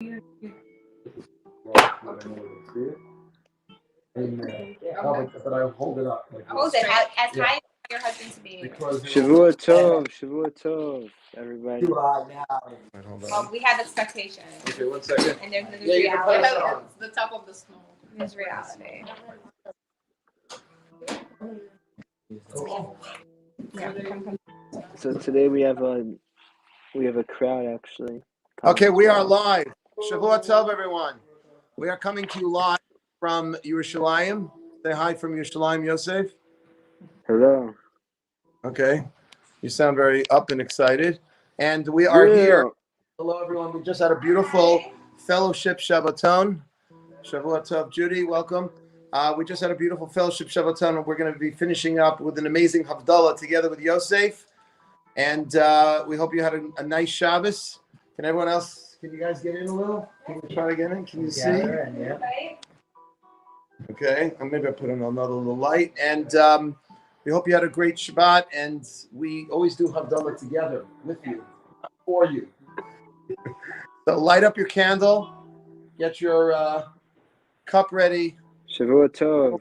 See it? Amen. Oh, but I hold it up. Hold it as high as your husband to be. Shavua Tov, everybody. Well, we have expectations. Okay, 1 second. And there's reality. It's the top of the snow. There's reality. Yeah, come. So today we have a crowd actually. Okay, we are live. Shavua Tov, everyone. We are coming to you live from Yerushalayim. Say hi from Yerushalayim, Yosef. Hello. Okay. You sound very up and excited. And we are here. Hello, everyone. We just had a beautiful fellowship Shabbaton. Shavua Tov, Judy, welcome. We just had a beautiful fellowship Shabbaton, and we're going to be finishing up with an amazing Havdalah together with Yosef. And we hope you had a nice Shabbos. Can everyone else, can you guys get in a little? Can you try to get in? Can you see? Okay, and maybe I'll put in another little light. And we hope you had a great Shabbat. And we always do Havdalah together with you, for you. So light up your candle, get your cup ready. Shavua Tov.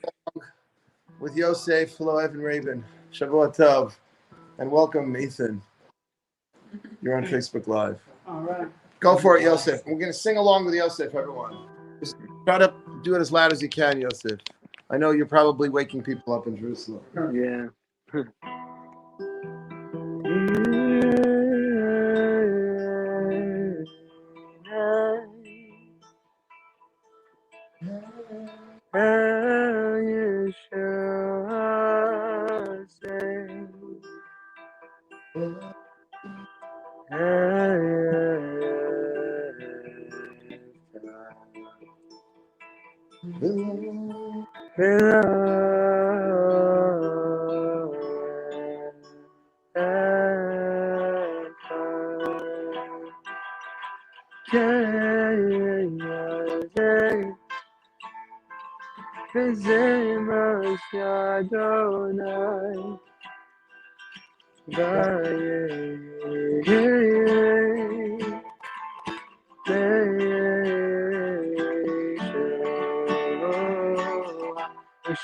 With Yosef. Hello, Evan Rabin. Shavua Tov. And welcome, Ethan. You're on Facebook Live. All right. Go for it, Yosef. We're going to sing along with Yosef, everyone. Just try to do it as loud as you can, Yosef. I know you're probably waking people up in Jerusalem. Yeah.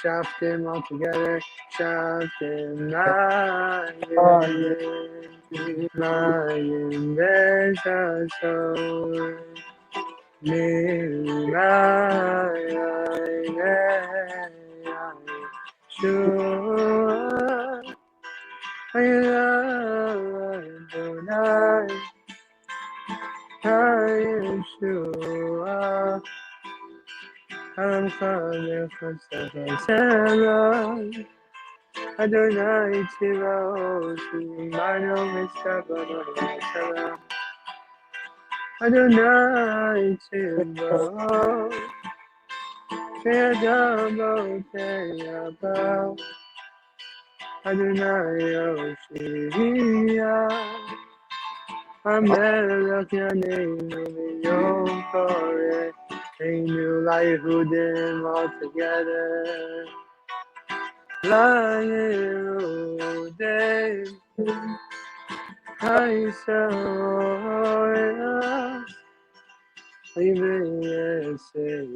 Shaftim all together, Shaftim Mayim Bezasor Mimayim Shua Adonai Yeshua I'm coming from Seven Adonai Tivos Mano Mistabano Adonai Tivos Shedamo Teyabao Adonai Yoshia Amelach Yaneinu Yom Koreh Einu Laihudim all together Laihudim Haisaoras Ibeyesei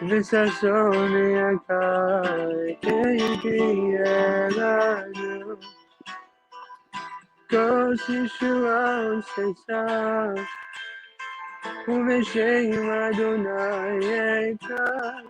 Visasoni Akai Keiki Elanu Gos Yeshua Seitzah Uvesheim Adonai Ekad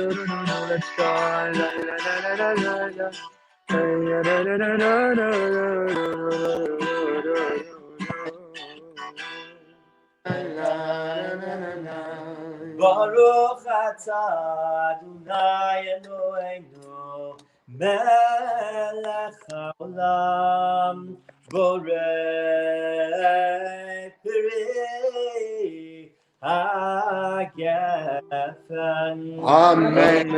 Let's go. Baruch atah Adonai Eloheinu melech haolam borei peri hagefen. Amen.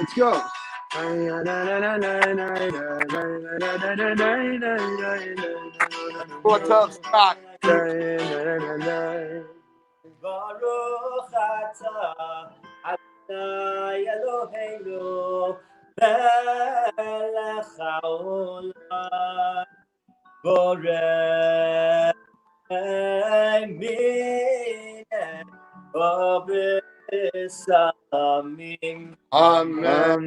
Let's go. Tov, Scott. Baruch atah Adonai Eloheinu melech haolam borei mineh u'besamim. Amen.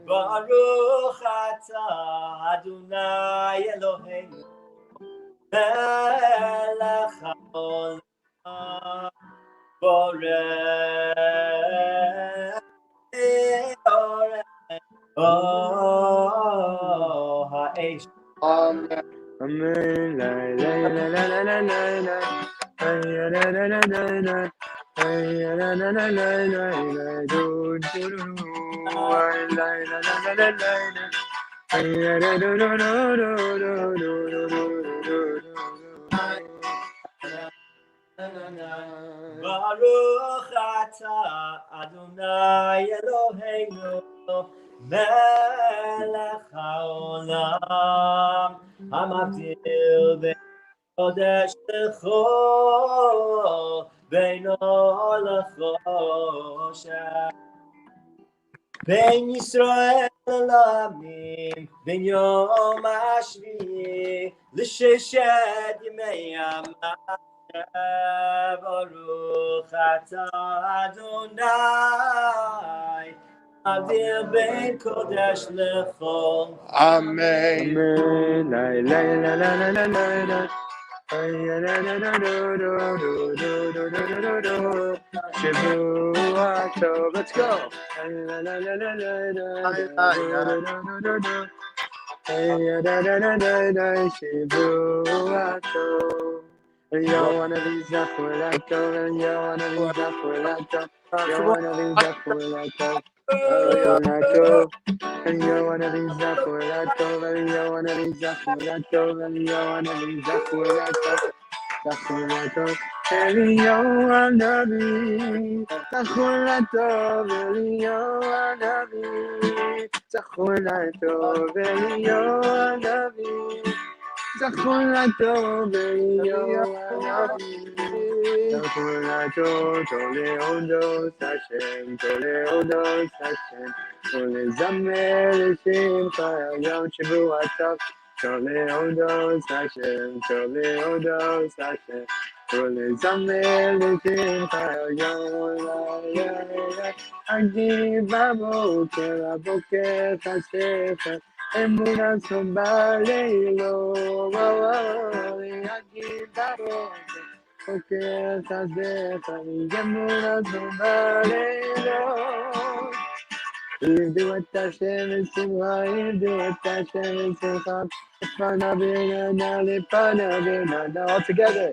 Baruch atah Adonai Eloheinu melech haolam borei ha'esh. Amen. Baruch atah Adonai Eloheinu melech haolam hamavdil ben kodesh lechol beino lechoshen ben Yisrael לעמים ben yom hashvi'i l'sheshet yemei hamasheh. Baruch atah Adonai avdil ben kodesh lechol. Amen. Let's go. All together.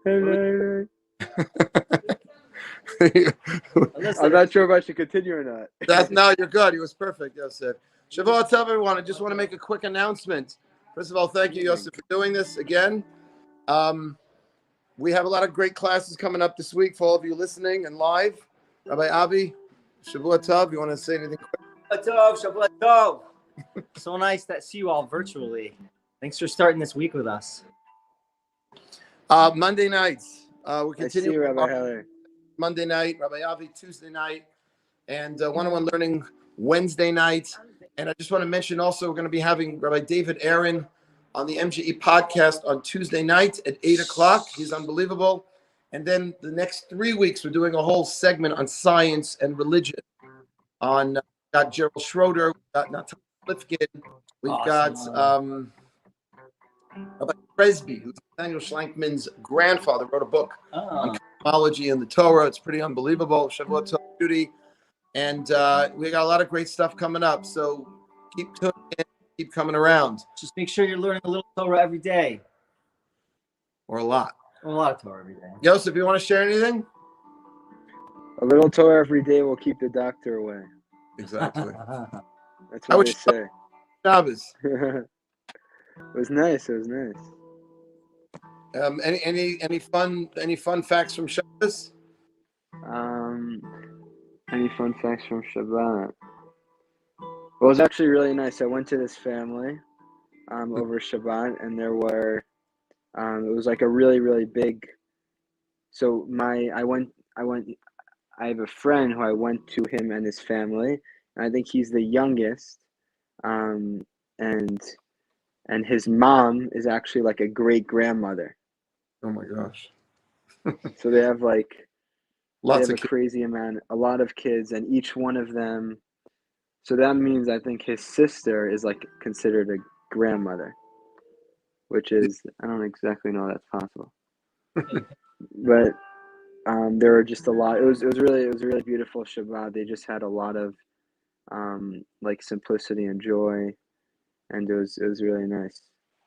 I'm Listen, not sure if I should continue or not. No, you're good. He was perfect, Yosef. Shavua Tov, everyone. I just want to make a quick announcement. First of all, thank you, Yosef, for doing this again. We have a lot of great classes coming up this week for all of you listening and live. Rabbi Avi, Shavua Tov, you want to say anything quick? Shabbat Tov. So nice to see you all virtually. Thanks for starting this week with us. Monday nights. We I see continue you, Rabbi Heller. Monday night, Rabbi Avi Tuesday night, and one-on-one learning Wednesday night. And I just want to mention also we're going to be having Rabbi David Aaron on the MGE podcast on Tuesday night at 8 o'clock. He's unbelievable. And then the next 3 weeks, we're doing a whole segment on science and religion. On got Gerald Schroeder, we've got Natalia Lifkin, we've got Rabbi Presby, who's Daniel Schlankman's grandfather, wrote a book on cosmology and the Torah. It's pretty unbelievable. Shavuot Tov, Judy. And we got a lot of great stuff coming up. So keep tuning in, keep coming around. Just make sure you're learning a little Torah every day. Or a lot. A lot of Torah every day. Yosef, you want to share anything? A little Torah every day will keep the doctor away. Exactly. That's How what would they you say. Shabbos. It was nice. It was nice. Any fun facts from Shabbos? Any fun facts from Shabbat? Well, it was actually really nice. I went to this family over Shabbat, and there were it was like a really, really big. So I have a friend who I went to him and his family, and I think he's the youngest, and his mom is actually like a great grandmother. Oh my gosh. So they have like Lots they of have a lot of kids, and each one of them. So that means I think his sister is like considered a grandmother, which is I don't exactly know that's possible, but there were just a lot. It was a really beautiful Shabbat. They just had a lot of like simplicity and joy, and it was really nice,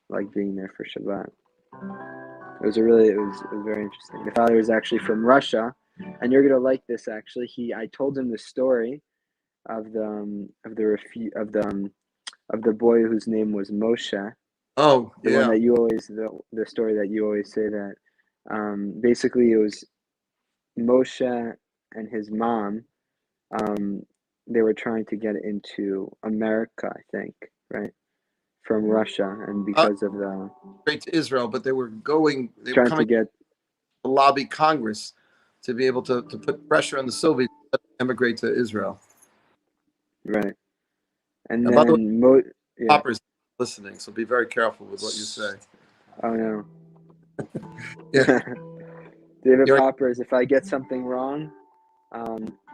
like being there for Shabbat. It was very interesting. The father is actually from Russia, and you're gonna like this. Actually, I told him the story of the boy whose name was Moshe. Oh, the yeah. one that you always the story that you always say that basically it was Moshe and his mom. They were trying to get into America, I think, right, from Russia, and because of the Great to Israel, but they were coming to lobby Congress to be able to put pressure on the Soviets to emigrate to Israel. Right. And by the then way, Popper's listening, so be very careful with what you say. Oh no. Yeah. David Poppers, if I get something wrong,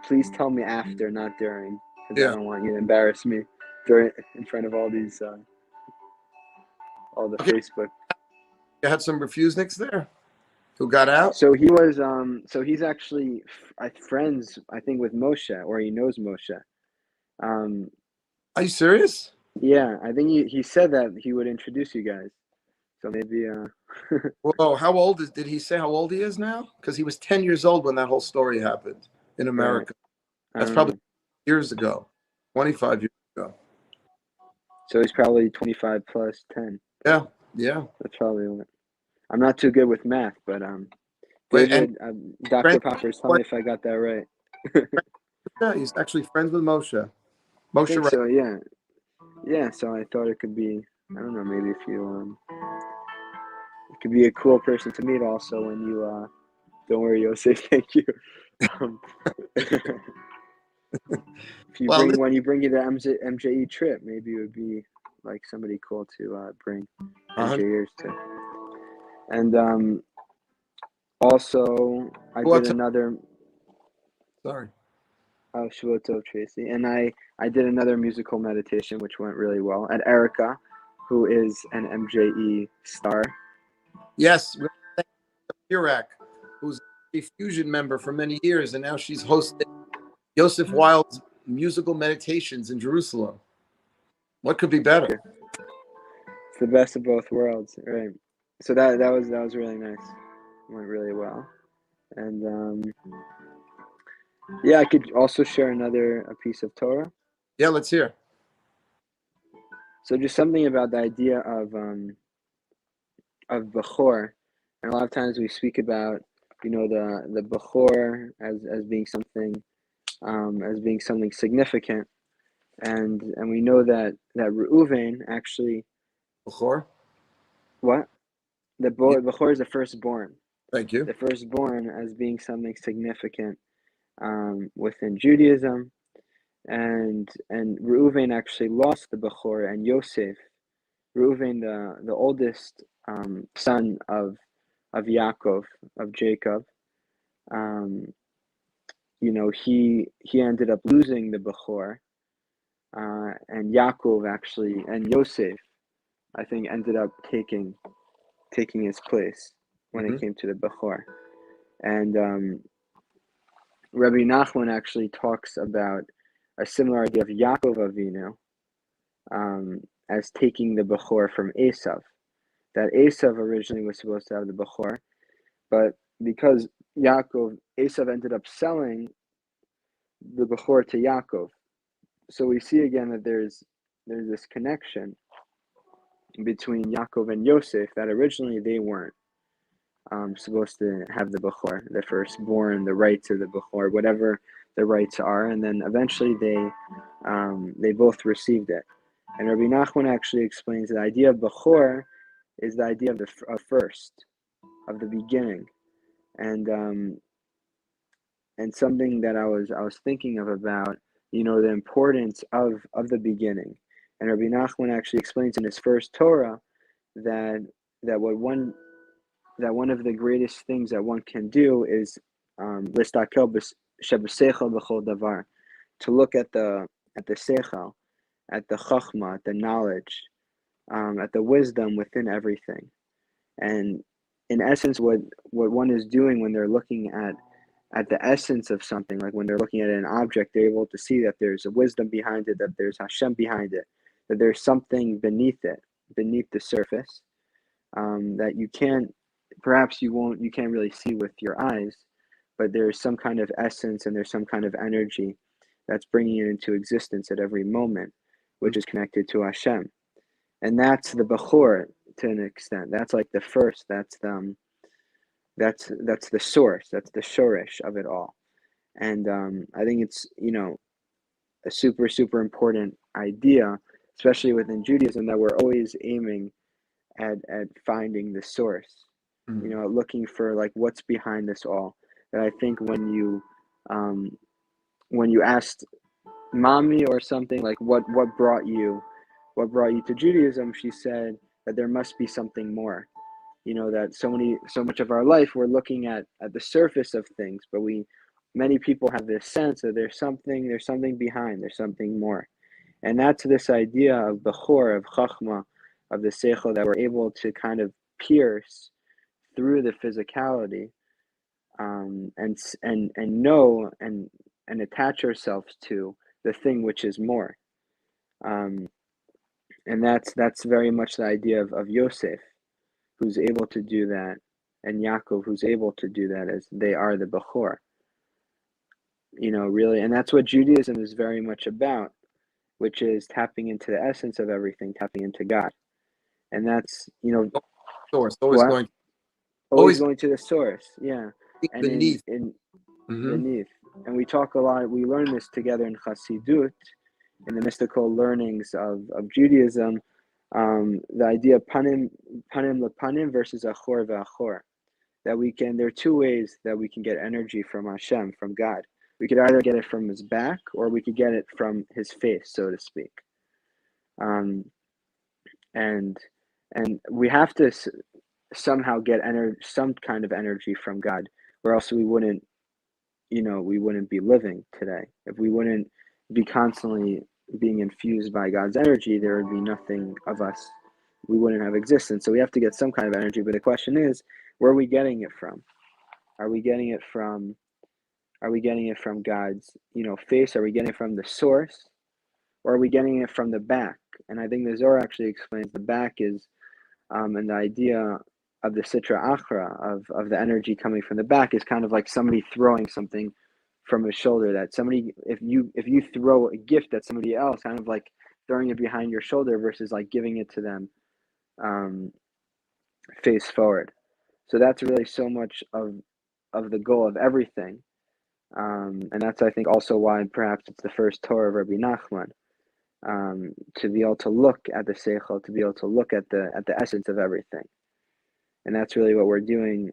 please tell me after, not during, because I don't want you to embarrass me in front of all these all the Facebook. You had some refuseniks there who got out? So he was he's actually friends, I think, with Moshe, or he knows Moshe. Are you serious? Yeah, I think he said that he would introduce you guys. So maybe Whoa, how old did he say how old he is now? Because he was 10 years old when that whole story happened in America. Right. That's probably years ago, 25 years ago. So he's probably 25 plus 10. Yeah. That's probably what. I'm not too good with math, but David, Dr. Poppers, tell me if I got that right. Yeah, he's actually friends with Moshe. I think so, yeah. Yeah, so I thought it could be, I don't know, maybe if you, it could be a cool person to meet also when you, don't worry, you'll say thank you. When you bring you the MJE trip, maybe it would be like somebody cool to bring MJers to. And also, I did another. Sorry. Oh, Shavuot Tov, Tracy. And I did another musical meditation, which went really well, at Erica, who is an MJE star. Yes, Irak, who's a Fusion member for many years, and now she's hosting Yosef Wild's musical meditations in Jerusalem. What could be better? It's the best of both worlds, right? So that was really nice. went really well. And yeah, I could also share a piece of Torah. Yeah, let's hear. So just something about the idea of Bechor, and a lot of times we speak about the Bechor as being something significant, and we know that Reuven actually Bechor? what the Yeah, Bechor is the firstborn, thank you. the firstborn as being something significant within Judaism, and Reuven actually lost the Bechor, and Yosef, Reuven, the oldest son of Yaakov, of Jacob, um, he ended up losing the Bechor, and Yaakov actually, and Yosef, I think, ended up taking his place when it Mm-hmm. came to the Bechor. And Rabbi Nachman actually talks about a similar idea of Yaakov Avinu as taking the Bechor from Esav. That Esav originally was supposed to have the Bechor, but because Esav ended up selling the Bechor to Yaakov. So we see again that there's this connection between Yaakov and Yosef that originally they weren't supposed to have the Bechor, the firstborn, the rights of the Bechor, whatever the rights are, and then eventually they both received it. And Rabbi Nachman actually explains the idea of Bechor is the idea of of first, of the beginning, and something that I was thinking about, the importance of the beginning. And Rabbi Nachman actually explains in his first Torah that one of the greatest things that one can do is listakel shebaseichel b'chol davar, to look at the seichel, at the chachma, at the knowledge, at the wisdom within everything. And in essence, what one is doing when they're looking at the essence of something, like when they're looking at an object, they're able to see that there's a wisdom behind it, that there's Hashem behind it, that there's something beneath it, beneath the surface, that you can't really see with your eyes, but there's some kind of essence and there's some kind of energy that's bringing it into existence at every moment, which is connected to Hashem. And that's the Bechor to an extent. That's like the first. That's the source. That's the shorish of it all. And I think it's a super super important idea, especially within Judaism, that we're always aiming at finding the source. Mm-hmm. Looking for like what's behind this all. That I think when you asked mommy or something like what brought you to Judaism, she said that there must be something more. That so much of our life we're looking at the surface of things, but many people have this sense that there's something behind, there's something more. And that's this idea of Bechor, of Chachma, of the Seichel, that we're able to kind of pierce through the physicality, and know and attach ourselves to the thing which is more. And that's very much the idea of Yosef, who's able to do that, and Yaakov, who's able to do that, as they are the Bechor. Really, and that's what Judaism is very much about, which is tapping into the essence of everything, tapping into God. And that's, Source, what? Always always going to the source, yeah. And beneath. in Mm-hmm. beneath. And we talk a lot, we learn this together in Chassidut, in the mystical learnings of Judaism, the idea of panim lepanim versus achor ve'achor. That there are two ways that we can get energy from Hashem, from God. We could either get it from his back, or we could get it from his face, so to speak. And we have to somehow get some kind of energy from God, or else we wouldn't be living today. If we wouldn't be constantly being infused by God's energy, there would be nothing of us. We wouldn't have existence. So we have to get some kind of energy. But the question is, where are we getting it from? Are we getting it from God's, face? Are we getting it from the source? Or are we getting it from the back? And I think the Zohar actually explains the back is, and the idea of the Sitra Achra, of the energy coming from the back, is kind of like somebody throwing something from his shoulder. That somebody, if you throw a gift at somebody else, kind of like throwing it behind your shoulder versus like giving it to them face forward. So that's really so much of the goal of everything. And that's, I think, also why perhaps it's the first Torah of Rabbi Nachman, to be able to look at the Seichel, to be able to look at the essence of everything. And that's really what we're doing,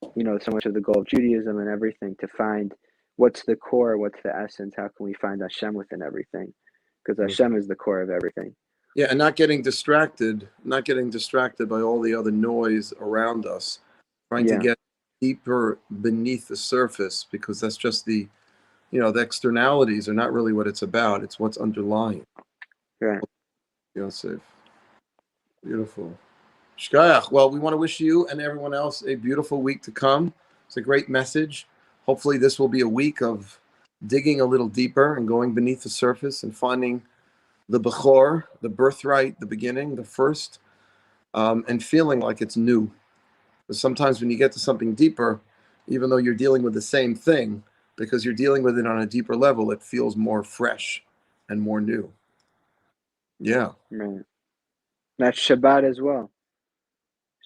so much of the goal of Judaism and everything, to find what's the core, what's the essence, how can we find Hashem within everything? Because Hashem is the core of everything. Yeah, and not getting distracted by all the other noise around us, trying to get deeper beneath the surface, because that's just the externalities are not really what it's about. It's what's underlying. Right. Yosef. Beautiful. Shkayach. Well, we want to wish you and everyone else a beautiful week to come. It's a great message. Hopefully this will be a week of digging a little deeper and going beneath the surface and finding the Bechor, the birthright, the beginning, the first, and feeling like it's new. Because sometimes when you get to something deeper, even though you're dealing with the same thing, because you're dealing with it on a deeper level, it feels more fresh and more new. Yeah. Right. That's Shabbat as well.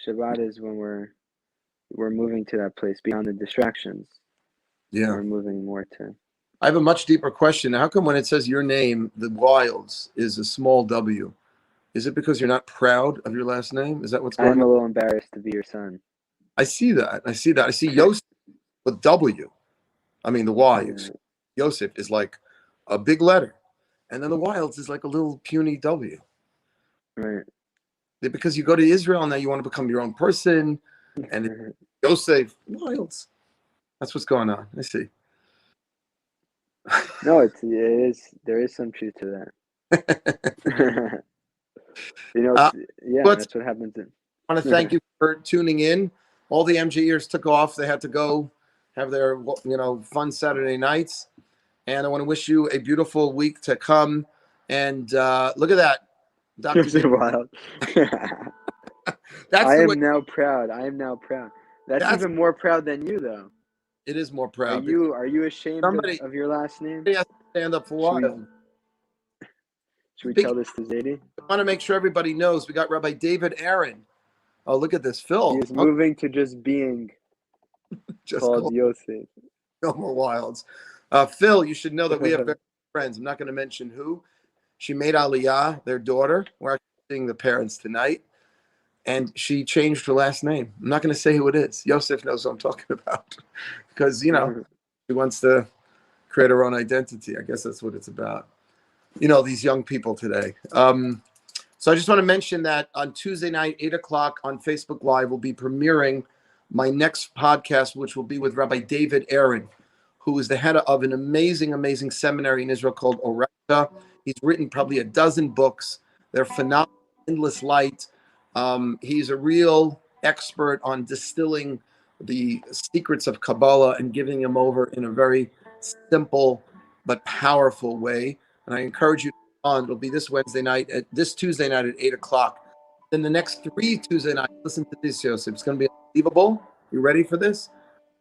Shabbat is when we're moving to that place beyond the distractions. Yeah. We're moving more to. I have a much deeper question. How come when it says your name, the Wilds is a small W? Is it because you're not proud of your last name? Is that what's going on? I'm a little embarrassed to be your son. I see that. I see Yosef with W. I mean, the Y. Yosef is like a big letter. And then the Wilds is like a little puny W. Right. Because you go to Israel now, you want to become your own person. And Yosef, Wilds. That's what's going on. I see. No, it is. There is some truth to that. That's what happens. I want to thank you for tuning in. All the MGers took off. They had to go have their fun Saturday nights. And I want to wish you a beautiful week to come. And look at that. Dr. Wild. I am now proud. That's even more proud than you, though. It is more proud. Are you ashamed of your last name? Somebody has to stand up for Wild. Should we tell this to Zadie? I want to make sure everybody knows we got Rabbi David Aaron. Oh, look at this, Phil. He is moving to just being called Yosef. No more Wilds. Phil, you should know that we have very friends. I'm not going to mention who. She made Aliyah, their daughter. We're actually seeing the parents tonight. And she changed her last name. I'm not going to say who it is. Yosef knows what I'm talking about. Because, she wants to create her own identity. I guess that's what it's about. These young people today. So I just want to mention that on Tuesday night, 8 o'clock on Facebook Live, we'll be premiering my next podcast, which will be with Rabbi David Aaron, who is the head of an amazing, amazing seminary in Israel called Oretta. He's written probably a dozen books. They're phenomenal, Endless Light. He's a real expert on distilling the secrets of Kabbalah and giving them over in a very simple but powerful way. And I encourage you to come on. It'll be this Tuesday night at 8 o'clock. Then the next 3 Tuesday nights, listen to this, Yosef. It's going to be unbelievable. You ready for this?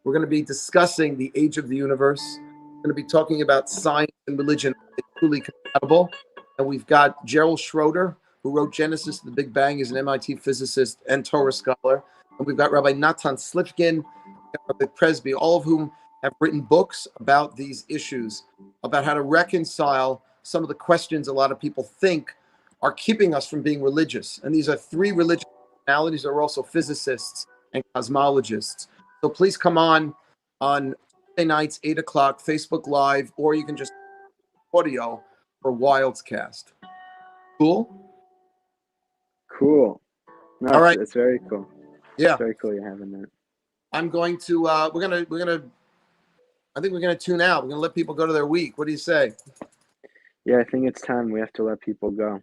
We're going to be discussing the age of the universe. We're going to be talking about science and religion. It's truly compatible. And we've got Gerald Schroeder, who wrote Genesis to the Big Bang. He's an MIT physicist and Torah scholar. And we've got Rabbi Natan Slifkin, Rabbi Presby, all of whom have written books about these issues, about how to reconcile some of the questions a lot of people think are keeping us from being religious. And these are 3 religious personalities that are also physicists and cosmologists. So please come on Tuesday nights, 8 o'clock, Facebook Live, or you can just audio for Wilds Cast. Cool? Cool. No, all right. It's very cool. Yeah. It's very cool you're having that. I'm going to, I think we're going to tune out. We're going to let people go to their week. What do you say? Yeah, I think it's time we have to let people go.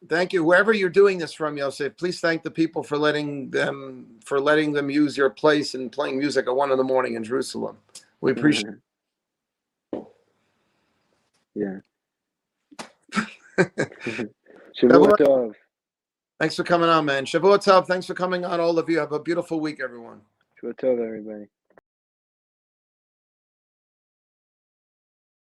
Thank you. Wherever you're doing this from, Yosef, please thank the people for letting them use your place and playing music at 1 a.m. in Jerusalem. We appreciate it. Yeah. Shavua Tov. Thanks for coming on, man. Shavua Tov, thanks for coming on, all of you. Have a beautiful week, everyone. Shavua Tov, everybody.